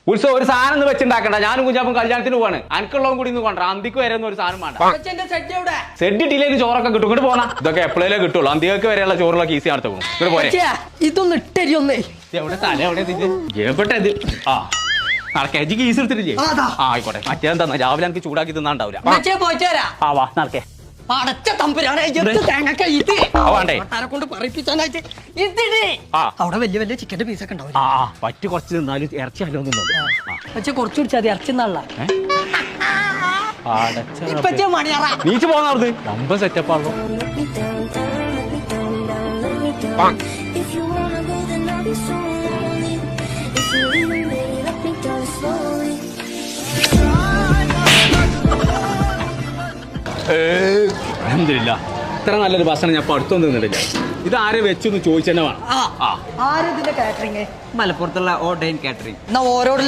ഉത്സവം ഒരു സാധനം വെച്ചുണ്ടാക്കണ്ട. ഞാനും കുഞ്ഞാപ്പും കല്യാണത്തിന് പോവാണ്. അനക്കുള്ളതും കൂടി ഇന്ന് കൊണ്ട. അന്തിക്ക് വരെ ഒരു സാധനം വേണ്ട. സെഡ് ഇട്ടിലേക്ക് ചോറൊക്കെ കിട്ടും. ഇങ്ങോട്ട് പോന്നാ. ഇതൊക്കെ എപ്പോഴേ കിട്ടുള്ളൂ. അന്തികൾക്ക് വരെയുള്ള ചോറുകളൊക്കെ ഈസി ആണ് തോന്നും. ഇങ്ങോട്ട് പോരെ. ഇതൊന്നും ഇട്ടരിയൊന്നേ. എവിടെ തല എവിടെ എവിടെ ഇത്? ആ നടക്കേ ഈസ് എടുത്തിട്ടില്ലേ? ആയിക്കോട്ടെ. മറ്റേന്താ രാവിലെ എനിക്ക് ചൂടാക്കി തിന്നാണ്ടാവില്ല. ആ വാ നടക്കേ. അവിടെ വലിയ വലിയ ചിക്കന്റെ പീസൊക്കെ ഉണ്ടാവും. പറ്റ് കുറച്ച് തിന്നാലും ഇറച്ചി അല്ലോ പക്ഷെ കുറച്ച് കുടിച്ചാൽ ഇറച്ചി നല്ല നീച്ച് പോന്നത് നമ്പർ സെറ്റപ്പാണല്ലോ. അൽഹംദുലില്ലാ ഇത്ര നല്ലൊരു ഭക്ഷണം ഞാൻ അടുത്തൊന്നും നിന്നിട്ടില്ല. ഇത് ആരെ വെച്ചൊന്ന് ചോദിച്ചെന്നെ വേണം. ആരും ഇതിന്റെ കാറ്ററിംഗ് മലപ്പുറത്തുള്ള ഓർഡൈൻ കാറ്ററിംഗ്. എന്നാ ഓരോട്